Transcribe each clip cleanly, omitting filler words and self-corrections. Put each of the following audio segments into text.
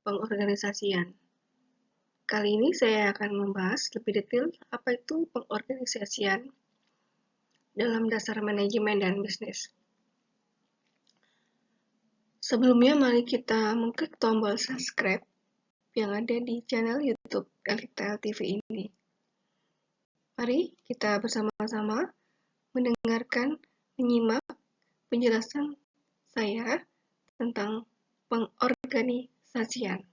pengorganisasian. Kali ini saya akan membahas lebih detail apa itu pengorganisasian dalam dasar manajemen dan bisnis. Sebelumnya, mari kita mengklik tombol subscribe yang ada di channel YouTube Elitail TV ini. Mari kita bersama-sama mendengarkan, menyimak penjelasan saya tentang pengorganisasian.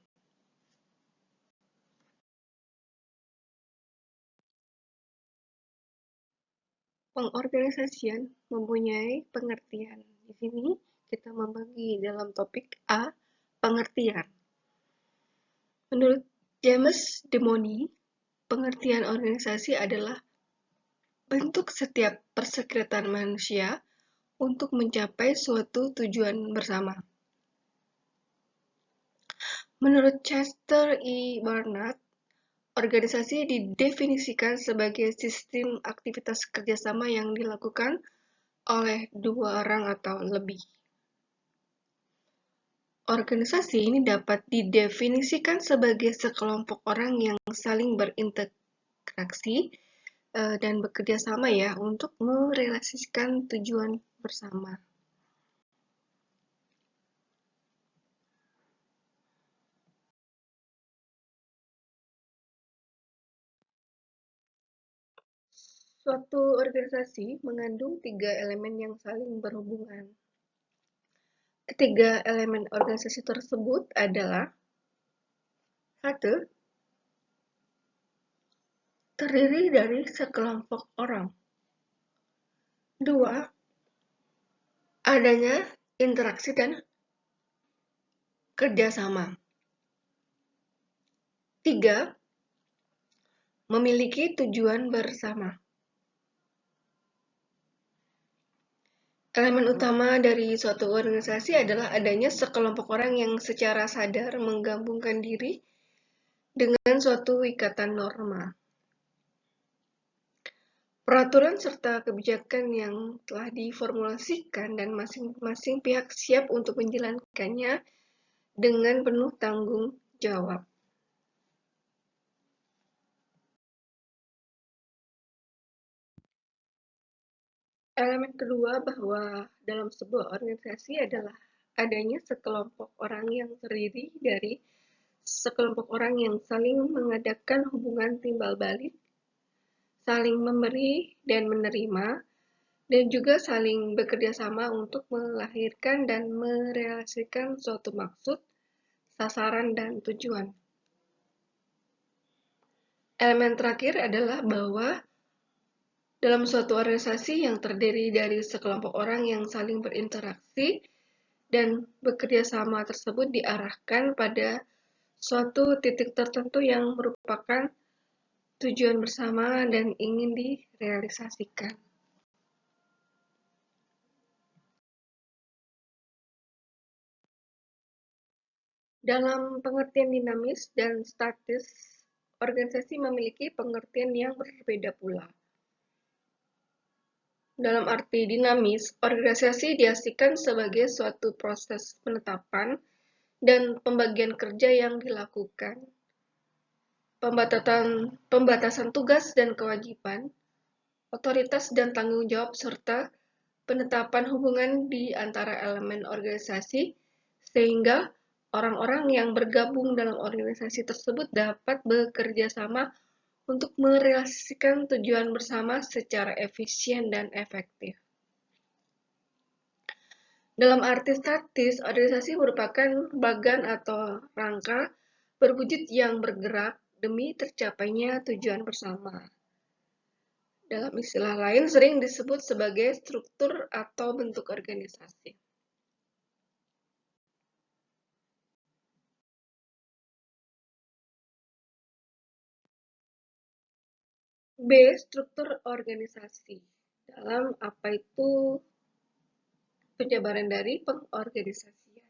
Pengorganisasian mempunyai pengertian. Di sini kita membagi dalam topik A, pengertian. Menurut James Demony, pengertian organisasi adalah bentuk setiap persekretarian manusia untuk mencapai suatu tujuan bersama. Menurut Chester E. Barnard, organisasi didefinisikan sebagai sistem aktivitas kerjasama yang dilakukan oleh dua orang atau lebih. Organisasi ini dapat didefinisikan sebagai sekelompok orang yang saling berinteraksi dan bekerja sama untuk merealisasikan tujuan bersama. Suatu organisasi mengandung 3 elemen yang saling berhubungan. Ketiga elemen organisasi tersebut adalah 1. Terdiri dari sekelompok orang. 2. Adanya interaksi dan kerjasama. 3. Memiliki tujuan bersama. Elemen utama dari suatu organisasi adalah adanya sekelompok orang yang secara sadar menggabungkan diri dengan suatu ikatan norma. Peraturan serta kebijakan yang telah diformulasikan dan masing-masing pihak siap untuk menjalankannya dengan penuh tanggung jawab. Elemen kedua bahwa dalam sebuah organisasi adalah adanya sekelompok orang yang terdiri dari sekelompok orang yang saling mengadakan hubungan timbal balik, saling memberi dan menerima, dan juga saling bekerja sama untuk melahirkan dan merealisasikan suatu maksud, sasaran, dan tujuan. Elemen terakhir adalah bahwa dalam suatu organisasi yang terdiri dari sekelompok orang yang saling berinteraksi dan bekerja sama tersebut diarahkan pada suatu titik tertentu yang merupakan tujuan bersama dan ingin direalisasikan. Dalam pengertian dinamis dan statis, organisasi memiliki pengertian yang berbeda pula. Dalam arti dinamis, organisasi diartikan sebagai suatu proses penetapan dan pembagian kerja yang dilakukan, pembatasan tugas dan kewajiban, otoritas dan tanggung jawab, serta penetapan hubungan di antara elemen organisasi sehingga orang-orang yang bergabung dalam organisasi tersebut dapat bekerja sama untuk merealisasikan tujuan bersama secara efisien dan efektif. Dalam arti statis, organisasi merupakan bagan atau rangka berwujud yang bergerak demi tercapainya tujuan bersama. Dalam istilah lain sering disebut sebagai struktur atau bentuk organisasi. B. Struktur organisasi. Dalam apa itu penjabaran dari pengorganisasian.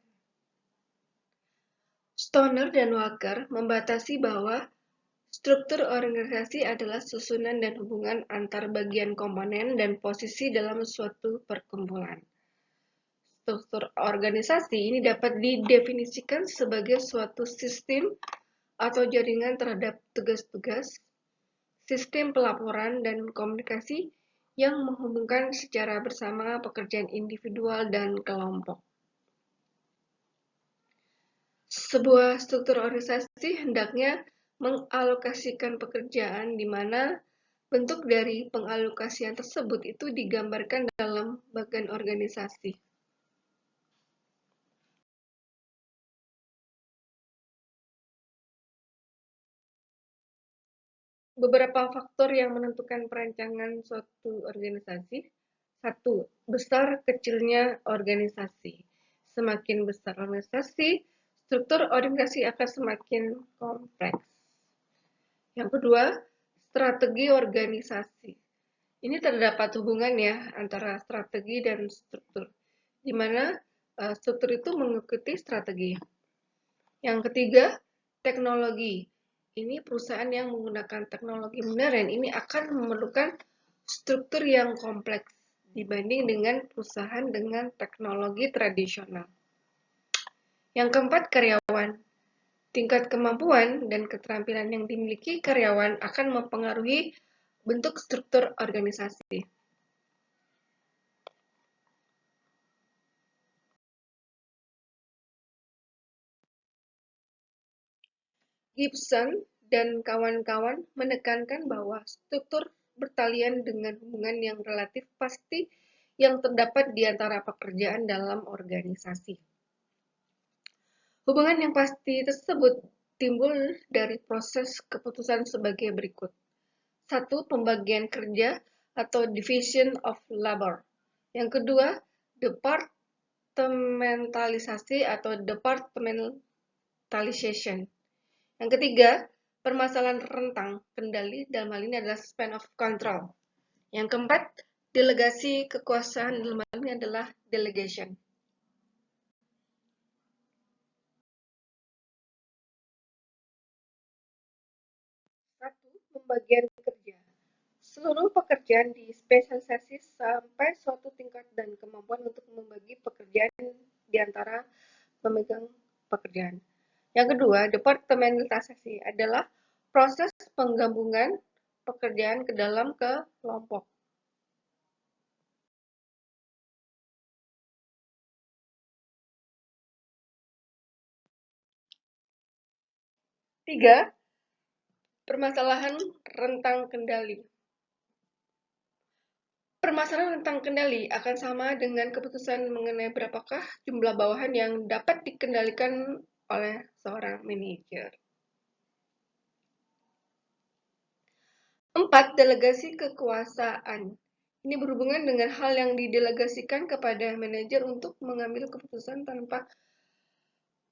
Stoner dan Walker membatasi bahwa struktur organisasi adalah susunan dan hubungan antar bagian komponen dan posisi dalam suatu perkumpulan. struktur organisasi ini dapat didefinisikan sebagai suatu sistem atau jaringan terhadap tugas-tugas, sistem pelaporan, dan komunikasi yang menghubungkan secara bersama pekerjaan individual dan kelompok. Sebuah struktur organisasi hendaknya mengalokasikan pekerjaan di mana bentuk dari pengalokasian tersebut itu digambarkan dalam bagian organisasi. Beberapa faktor yang menentukan perancangan suatu organisasi. Satu, besar kecilnya organisasi. Semakin besar organisasi, struktur organisasi akan semakin kompleks. Yang kedua, strategi organisasi. Ini terdapat hubungan ya antara strategi dan struktur, di mana struktur itu mengikuti strategi. Yang ketiga, teknologi. Ini perusahaan yang menggunakan teknologi modern ini akan memerlukan struktur yang kompleks dibanding dengan perusahaan dengan teknologi tradisional. Yang keempat, karyawan. Tingkat kemampuan dan keterampilan yang dimiliki karyawan akan mempengaruhi bentuk struktur organisasi. Gibson dan kawan-kawan menekankan bahwa struktur bertalian dengan hubungan yang relatif pasti yang terdapat di antara pekerjaan dalam organisasi. Hubungan yang pasti tersebut timbul dari proses keputusan sebagai berikut. Satu, pembagian kerja atau division of labor. Yang kedua, departementalisasi atau departmentalization. Yang ketiga, permasalahan rentang kendali, dalam hal ini adalah span of control. Yang keempat, delegasi kekuasaan, dalam hal ini adalah delegation. Satu, pembagian kerja. Seluruh pekerjaan dispesialisasi sampai suatu tingkat dan kemampuan untuk membagi pekerjaan di antara pemegang pekerjaan. Yang kedua, departementalisasi adalah proses penggabungan pekerjaan ke dalam kelompok. Tiga, permasalahan rentang kendali. Permasalahan rentang kendali akan sama dengan keputusan mengenai berapakah jumlah bawahan yang dapat dikendalikan oleh seorang manajer. 4. Delegasi kekuasaan. Ini berhubungan dengan hal yang didelegasikan kepada manajer untuk mengambil keputusan tanpa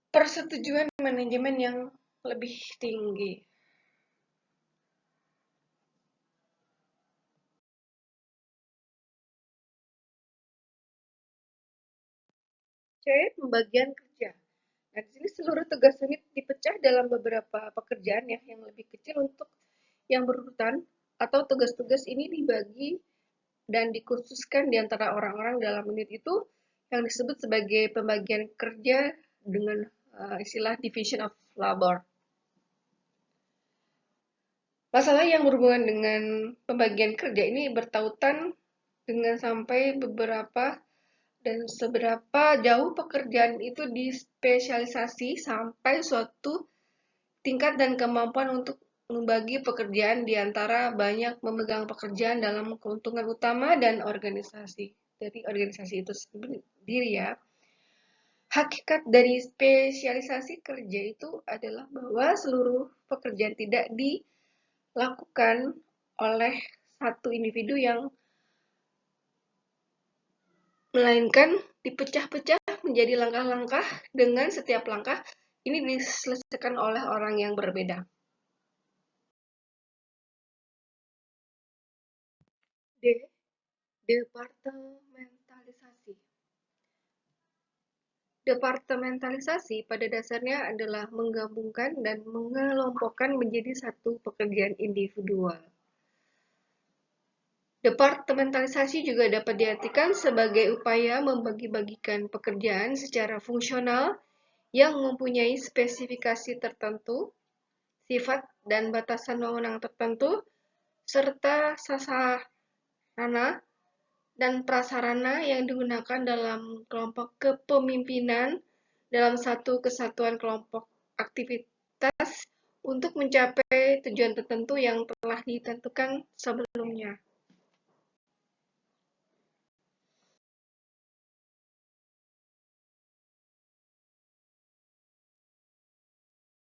persetujuan manajemen yang lebih tinggi. C. Pembagian kerja. Nah, di sini seluruh tugas unit dipecah dalam beberapa pekerjaan ya, yang lebih kecil untuk yang berurutan, atau tugas-tugas ini dibagi dan dikhususkan di antara orang-orang dalam unit itu yang disebut sebagai pembagian kerja dengan istilah division of labor. Masalah yang berhubungan dengan pembagian kerja ini bertautan dengan sampai beberapa dan seberapa jauh pekerjaan itu dispesialisasi sampai suatu tingkat dan kemampuan untuk membagi pekerjaan di antara banyak memegang pekerjaan dalam keuntungan utama dan organisasi. Dari organisasi itu sendiri ya. Hakikat dari spesialisasi kerja itu adalah bahwa seluruh pekerjaan tidak dilakukan oleh satu individu yang melainkan dipecah-pecah menjadi langkah-langkah dengan setiap langkah ini diselesaikan oleh orang yang berbeda. D. Departementalisasi. Departementalisasi pada dasarnya adalah menggabungkan dan mengelompokkan menjadi satu pekerjaan individual. Departementalisasi juga dapat diartikan sebagai upaya membagi-bagikan pekerjaan secara fungsional yang mempunyai spesifikasi tertentu, sifat dan batasan wewenang tertentu, serta sasana dan prasarana yang digunakan dalam kelompok kepemimpinan dalam satu kesatuan kelompok aktivitas untuk mencapai tujuan tertentu yang telah ditentukan sebelumnya.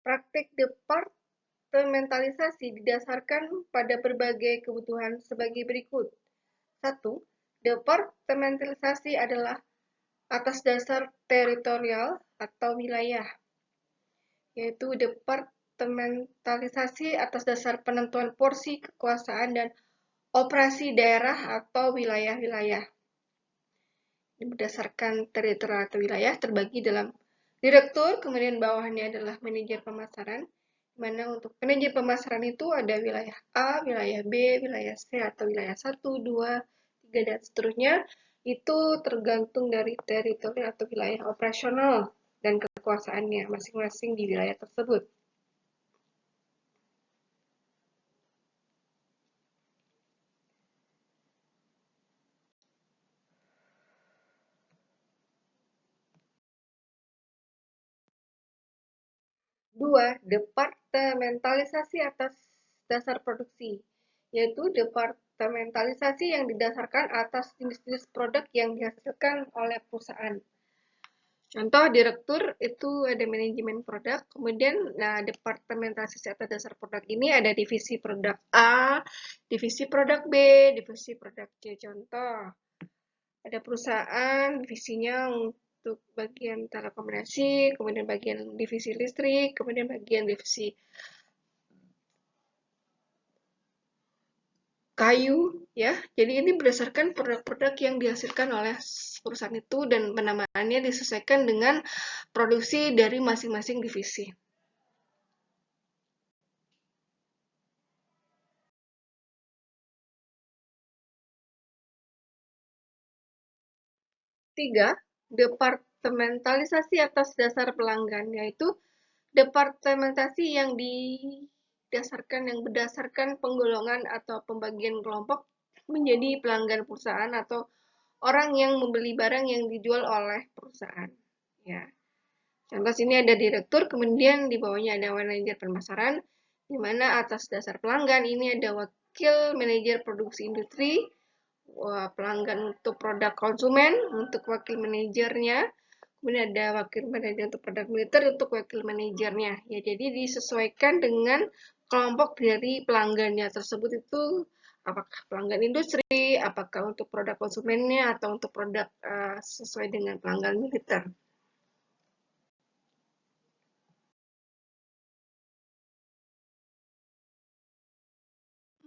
Praktik departementalisasi didasarkan pada berbagai kebutuhan sebagai berikut. 1. Departementalisasi adalah atas dasar teritorial atau wilayah, yaitu departementalisasi atas dasar penentuan porsi kekuasaan dan operasi daerah atau wilayah-wilayah. Berdasarkan teritorial atau wilayah terbagi dalam direktur, kemudian bawahnya adalah manajer pemasaran, di mana untuk manajer pemasaran itu ada wilayah A, wilayah B, wilayah C, atau wilayah 1, 2, 3, dan seterusnya. Itu tergantung dari teritori atau wilayah operasional dan kekuasaannya masing-masing di wilayah tersebut. Dua, departementalisasi atas dasar produksi, yaitu departementalisasi yang didasarkan atas jenis-jenis produk yang dihasilkan oleh perusahaan. Contoh direktur itu ada manajemen produk, kemudian departementalisasi atas dasar produk ini ada divisi produk A, divisi produk B, divisi produk C. Contoh, ada perusahaan divisinya untuk bagian telekomunikasi, kemudian bagian divisi listrik, kemudian bagian divisi kayu, ya. Jadi ini berdasarkan produk-produk yang dihasilkan oleh perusahaan itu dan penamaannya disesuaikan dengan produksi dari masing-masing divisi. Tiga, departementalisasi atas dasar pelanggan, yaitu departementasi yang berdasarkan penggolongan atau pembagian kelompok menjadi pelanggan perusahaan atau orang yang membeli barang yang dijual oleh perusahaan. Ya. Contoh sini ada direktur, kemudian di bawahnya ada manajer pemasaran, di mana atas dasar pelanggan ini ada wakil manajer produksi industri, pelanggan untuk produk konsumen, untuk wakil manajernya, kemudian ada wakil manajer untuk produk militer, untuk wakil manajernya. Ya, jadi disesuaikan dengan kelompok dari pelanggannya tersebut itu apakah pelanggan industri, apakah untuk produk konsumennya, atau untuk produk sesuai dengan pelanggan militer.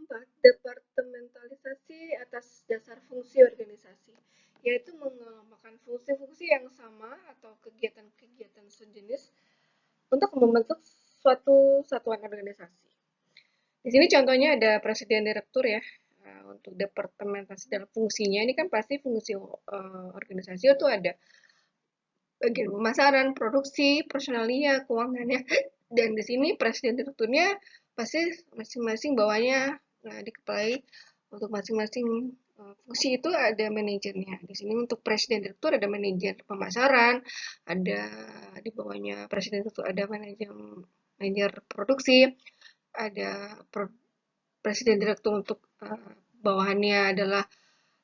Empat, departementalisasi atas dasar fungsi organisasi, yaitu mengelompokkan fungsi-fungsi yang sama atau kegiatan-kegiatan sejenis untuk membentuk suatu satuan organisasi. Di sini contohnya ada presiden direktur ya. Untuk departementasi dalam fungsinya ini kan pasti fungsi organisasi itu ada bagian pemasaran, produksi, personalia, keuangannya. Dan di sini presiden direkturnya pasti masing-masing bawahnya dikepalai untuk masing-masing fungsi itu ada manajernya. Di sini untuk presiden direktur ada manajer pemasaran, ada di bawahnya presiden direktur ada manajer produksi, ada presiden direktur untuk bawahannya adalah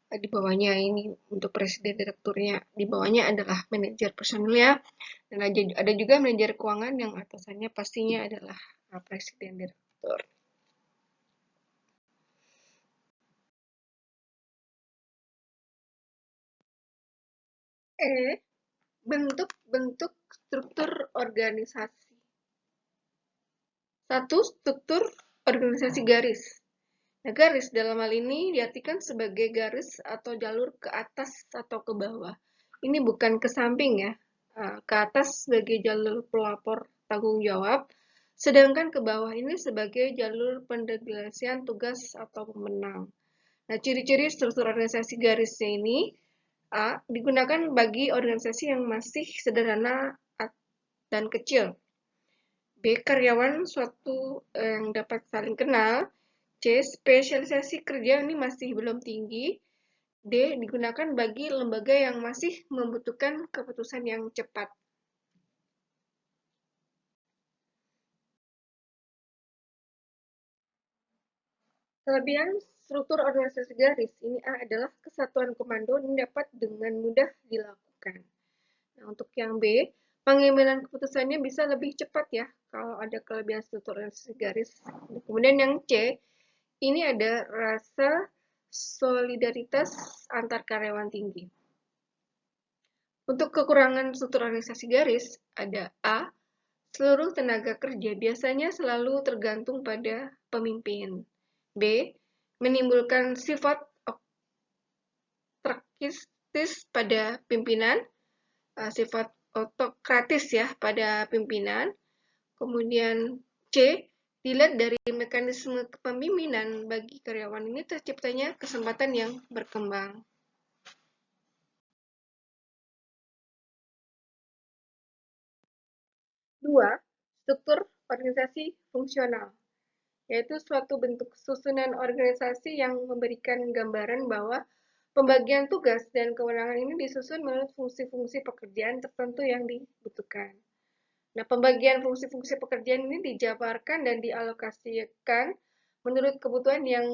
di bawahnya ini untuk presiden direkturnya, di bawahnya adalah manajer personilnya, dan ada juga manajer keuangan yang atasannya pastinya adalah presiden direktur. Bentuk-bentuk struktur organisasi. Satu, struktur organisasi garis. Nah, garis dalam hal ini diartikan sebagai garis atau jalur ke atas atau ke bawah. Ini bukan ke samping ya. Ke atas sebagai jalur pelapor tanggung jawab, sedangkan ke bawah ini sebagai jalur pendelegasian tugas atau pemenang. Nah, ciri-ciri struktur organisasi garisnya ini A. Digunakan bagi organisasi yang masih sederhana dan kecil. B. Karyawan suatu yang dapat saling kenal. C. Spesialisasi kerja ini masih belum tinggi. D. Digunakan bagi lembaga yang masih membutuhkan keputusan yang cepat. Kelebihan struktur organisasi garis ini adalah kesatuan komando yang dapat dengan mudah dilakukan. Nah, untuk yang B, pengambilan keputusannya bisa lebih cepat ya kalau ada kelebihan struktur organisasi garis. Kemudian yang C, ini ada rasa solidaritas antar karyawan tinggi. Untuk kekurangan struktur organisasi garis, ada A, seluruh tenaga kerja biasanya selalu tergantung pada pemimpin. B, menimbulkan sifat otokratis pada pimpinan, sifat otokratis ya pada pimpinan. Kemudian C, dilihat dari mekanisme kepemimpinan bagi karyawan ini terciptanya kesempatan yang berkembang. 2. Struktur organisasi fungsional, yaitu suatu bentuk susunan organisasi yang memberikan gambaran bahwa pembagian tugas dan kewenangan ini disusun menurut fungsi-fungsi pekerjaan tertentu yang dibutuhkan. Nah, pembagian fungsi-fungsi pekerjaan ini dijabarkan dan dialokasikan menurut kebutuhan yang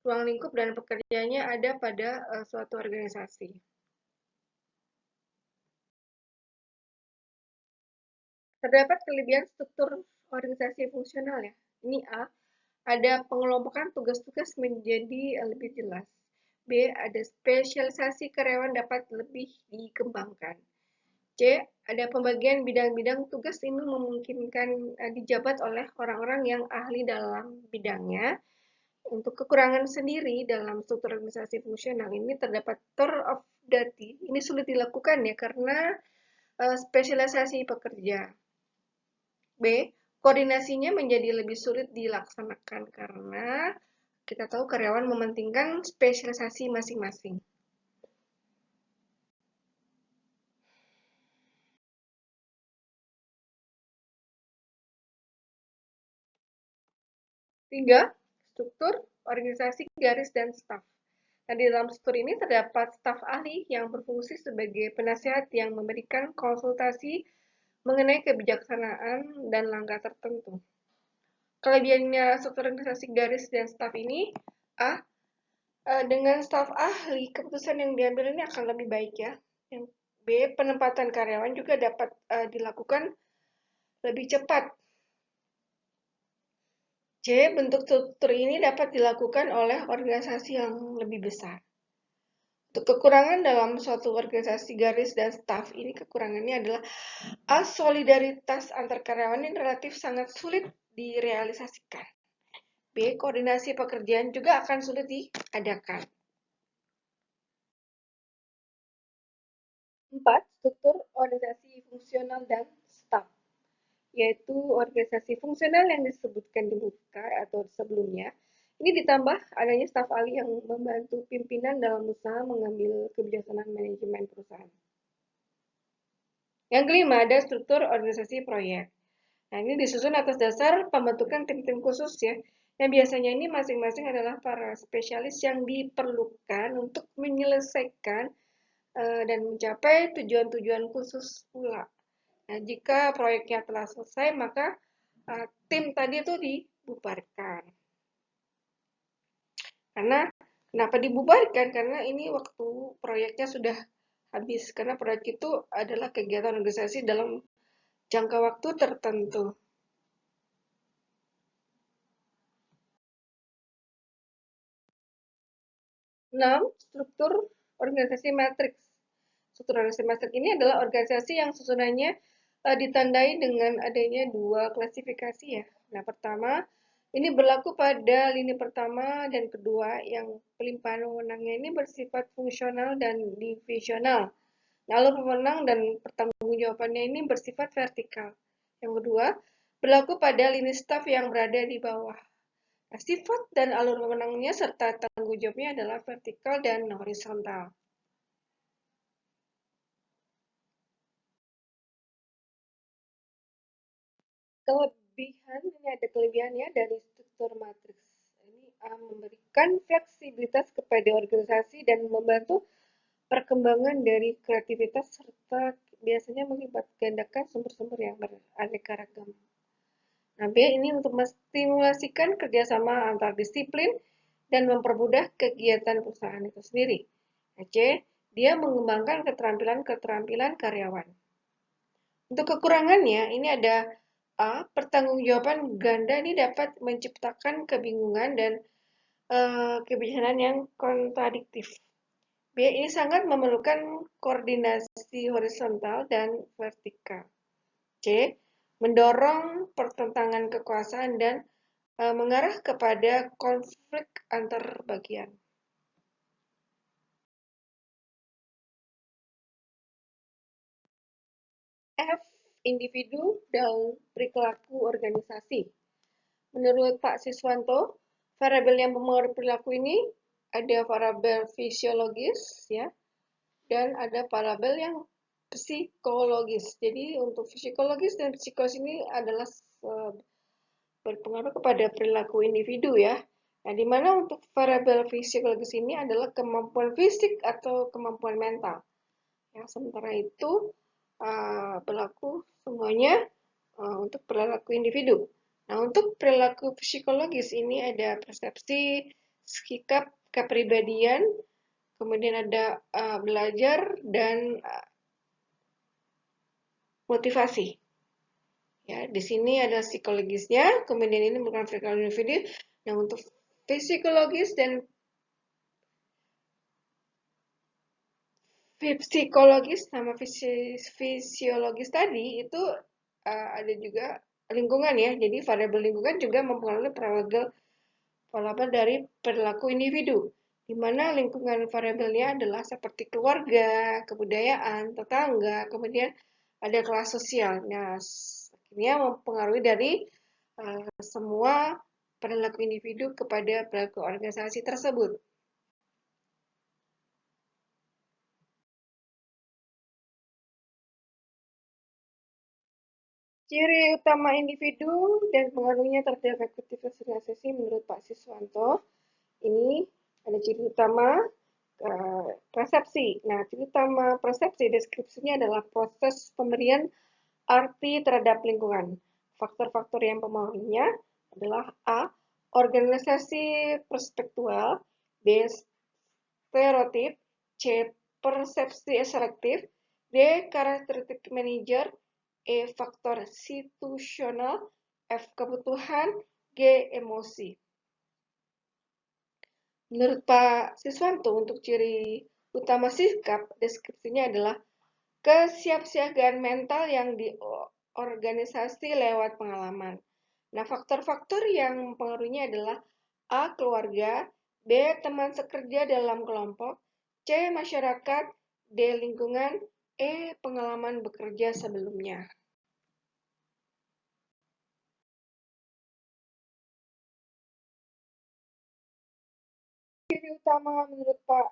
ruang lingkup dan pekerjaannya ada pada suatu organisasi. Terdapat kelebihan struktur organisasi fungsional ya. Ini A, ada pengelompokan tugas-tugas menjadi lebih jelas. B, ada spesialisasi karyawan dapat lebih dikembangkan. C, ada pembagian bidang-bidang tugas ini memungkinkan dijabat oleh orang-orang yang ahli dalam bidangnya. Untuk kekurangan sendiri dalam struktur organisasi fungsional ini terdapat tour of duty. Ini sulit dilakukan ya karena spesialisasi pekerja. B, koordinasinya menjadi lebih sulit dilaksanakan karena kita tahu karyawan mementingkan spesialisasi masing-masing. Tiga, struktur organisasi garis dan staf. Nah, di dalam struktur ini terdapat staf ahli yang berfungsi sebagai penasehat yang memberikan konsultasi mengenai kebijaksanaan dan langkah tertentu. Kelebihannya struktur organisasi garis dan staf ini, A, dengan staf ahli, keputusan yang diambil ini akan lebih baik ya. Yang B, penempatan karyawan juga dapat dilakukan lebih cepat. C, bentuk struktur ini dapat dilakukan oleh organisasi yang lebih besar. Untuk kekurangan dalam suatu organisasi garis dan staf ini, kekurangannya adalah solidaritas antar karyawan yang relatif sangat sulit direalisasikan. B, koordinasi pekerjaan juga akan sulit diadakan. 4. Struktur organisasi fungsional dan staf, yaitu organisasi fungsional yang disebutkan di muka atau sebelumnya. Ini ditambah adanya staf ahli yang membantu pimpinan dalam usaha mengambil kebijaksanaan manajemen perusahaan. Yang kelima, ada struktur organisasi proyek. Nah, ini disusun atas dasar pembentukan tim-tim khusus ya, yang biasanya ini masing-masing adalah para spesialis yang diperlukan untuk menyelesaikan dan mencapai tujuan-tujuan khusus pula. Nah, jika proyeknya telah selesai, maka tim tadi itu dibubarkan. Karena kenapa dibubarkan? Karena ini waktu proyeknya sudah habis. Karena proyek itu adalah kegiatan organisasi dalam jangka waktu tertentu. 6. Struktur organisasi matriks. Struktur organisasi matriks ini adalah organisasi yang susunannya ditandai dengan adanya dua klasifikasi ya. Nah, pertama, ini berlaku pada lini pertama dan kedua yang pelimpahan wewenangnya ini bersifat fungsional dan divisional. Lalu pemenang dan pertanggungjawabannya ini bersifat vertikal. Yang kedua, berlaku pada lini staf yang berada di bawah. Nah, sifat dan alur wewenangnya serta tanggung jawabnya adalah vertikal dan horizontal. Kelebihan, ini ada kelebihannya dari struktur matriks. Ini memberikan fleksibilitas kepada organisasi dan membantu perkembangan dari kreativitas serta biasanya melibat gandakan sumber-sumber yang beraneka ragam. Nah, B ini untuk menstimulasikan kerjasama antar disiplin dan mempermudah kegiatan perusahaan itu sendiri. Nah, C, dia mengembangkan keterampilan-keterampilan karyawan. Untuk kekurangannya, ini ada A, pertanggungjawaban ganda ini dapat menciptakan kebingungan dan kebijakan yang kontradiktif. B, ini sangat memerlukan koordinasi horizontal dan vertikal. C, mendorong pertentangan kekuasaan dan mengarah kepada konflik antar bagian. F, individu dan perilaku organisasi. Menurut Pak Siswanto, variabel yang mempengaruhi perilaku ini ada variabel fisiologis, ya, dan ada variabel yang psikologis. Jadi untuk psikologis dan psikologis ini adalah berpengaruh kepada perilaku individu, ya. Nah, di mana untuk variabel fisiologis ini adalah kemampuan fisik atau kemampuan mental. Ya, sementara itu berlaku semuanya untuk perilaku individu. Nah, untuk perilaku psikologis ini ada persepsi, sikap, kepribadian, kemudian ada belajar dan motivasi. Ya, di sini ada psikologisnya, kemudian ini bukan perilaku individu. Nah, untuk psikologis dan psikologis sama fisiologis tadi itu ada juga lingkungan, ya. Jadi variabel lingkungan juga mempengaruhi variabel dari perilaku individu, di mana lingkungan variabelnya adalah seperti keluarga, kebudayaan, tetangga, kemudian ada kelas sosial. Nah, akhirnya mempengaruhi dari semua perilaku individu kepada perilaku organisasi tersebut. Ciri utama individu dan pengaruhnya terhadap efektivitas organisasi menurut Pak Siswanto, ini ada ciri utama persepsi. Nah, ciri utama persepsi deskripsinya adalah proses pemberian arti terhadap lingkungan. Faktor-faktor yang mempengaruhinya adalah A, organisasi perspektual, B, stereotip, C, persepsi selektif, D, karakteristik manajer, E, faktor situasional, F, kebutuhan, G, emosi. Menurut Pak Siswanto, untuk ciri utama sikap, deskripsinya adalah kesiapsiagaan mental yang diorganisasi lewat pengalaman. Nah, faktor-faktor yang mempengaruhinya adalah A, keluarga, B, teman sekerja dalam kelompok, C, masyarakat, D, lingkungan, E, pengalaman bekerja sebelumnya. Ciri utama menurut Pak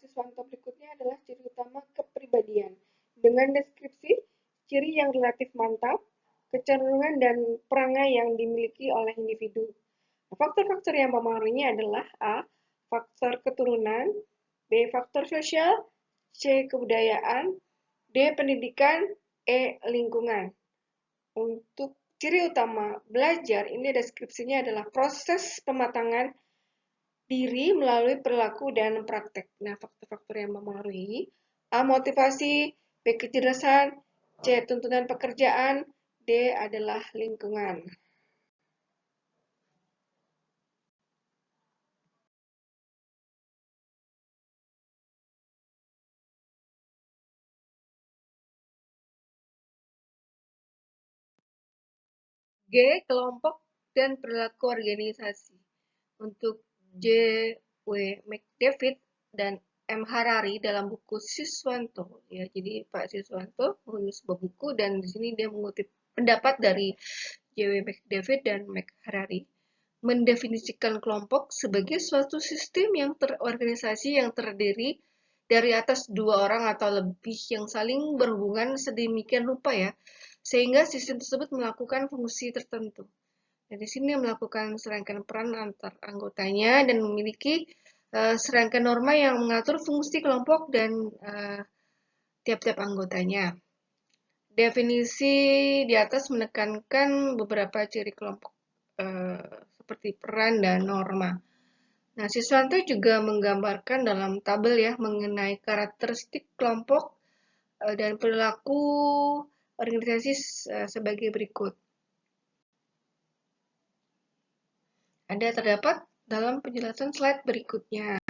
Siswanto berikutnya adalah ciri utama kepribadian. Dengan deskripsi ciri yang relatif mantap, kecenderungan dan perangai yang dimiliki oleh individu. Faktor-faktor yang mempengaruhinya adalah A, faktor keturunan, B, faktor sosial, C, kebudayaan, D, pendidikan, E, lingkungan. Untuk ciri utama belajar, ini deskripsinya adalah proses pematangan diri melalui perilaku dan praktek. Nah, faktor-faktor yang mempengaruhi A, motivasi, B, kecerdasan, C, tuntutan pekerjaan, D adalah lingkungan. G, kelompok dan perilaku organisasi. Untuk J. W. McDavid dan M. Harari dalam buku Siswanto, ya, jadi Pak Siswanto menulis sebuah buku dan di sini dia mengutip pendapat dari J. W. McDavid dan Harari. mendefinisikan kelompok sebagai suatu sistem yang terorganisasi yang terdiri dari atas dua orang atau lebih yang saling berhubungan sedemikian rupa ya, sehingga sistem tersebut melakukan fungsi tertentu. Nah, di sini melakukan serangkaian peran antar anggotanya dan memiliki serangkaian norma yang mengatur fungsi kelompok dan tiap-tiap anggotanya. Definisi di atas menekankan beberapa ciri kelompok seperti peran dan norma. Nah, Siswanto juga menggambarkan dalam tabel ya mengenai karakteristik kelompok dan perilaku organisasi sebagai berikut. Ada terdapat dalam penjelasan slide berikutnya.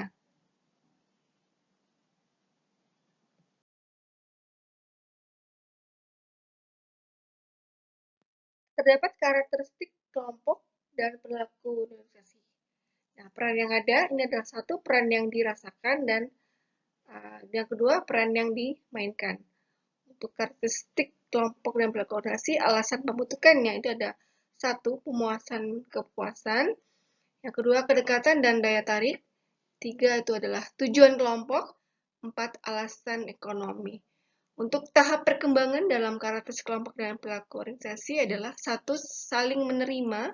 Terdapat karakteristik kelompok dan perilaku organisasi. Nah, peran yang ada ini adalah satu peran yang dirasakan dan yang kedua peran yang dimainkan. Untuk karakteristik kelompok dan perilaku organisasi, alasan pembentukannya itu ada satu pemuasan kepuasan, yang kedua kedekatan dan daya tarik, tiga itu adalah tujuan kelompok, empat alasan ekonomi. Untuk tahap perkembangan dalam karakteristik kelompok dan perilaku organisasi adalah satu, saling menerima,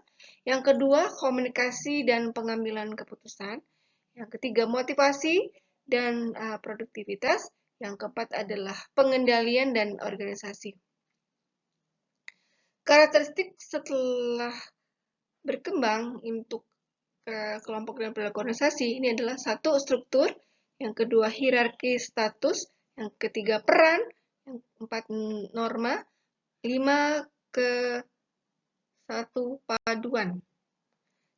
yang kedua komunikasi dan pengambilan keputusan, yang ketiga motivasi dan produktivitas, yang keempat adalah pengendalian dan organisasi. Karakteristik setelah berkembang untuk kelompok dan perilaku organisasi ini adalah satu struktur, yang kedua hierarki status, yang ketiga peran, yang empat norma, lima ke satu paduan.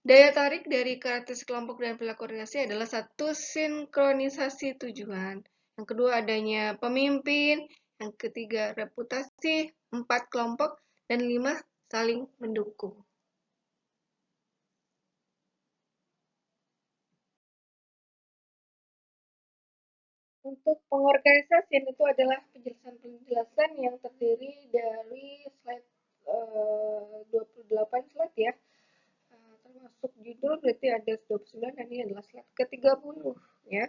Daya tarik dari karakteristik kelompok dan perilaku organisasi adalah satu sinkronisasi tujuan, yang kedua adanya pemimpin, yang ketiga reputasi, empat kelompok, dan lima saling mendukung. Untuk pengorganisasian itu adalah penjelasan-penjelasan yang terdiri dari slide 28 slide ya. Termasuk judul berarti ada 29 dan ini adalah slide ke-30 ya.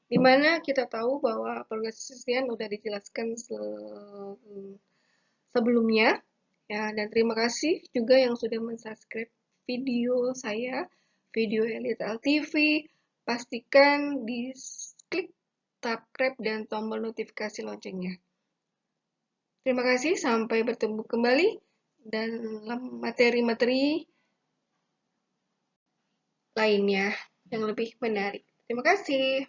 Dimana kita tahu bahwa pengorganisasian sudah dijelaskan sebelumnya ya, dan terima kasih juga yang sudah mensubscribe video saya, video Elite TV. Pastikan di klik subscribe dan tombol notifikasi loncengnya. Terima kasih, sampai bertemu kembali dalam materi-materi lainnya yang lebih menarik. Terima kasih.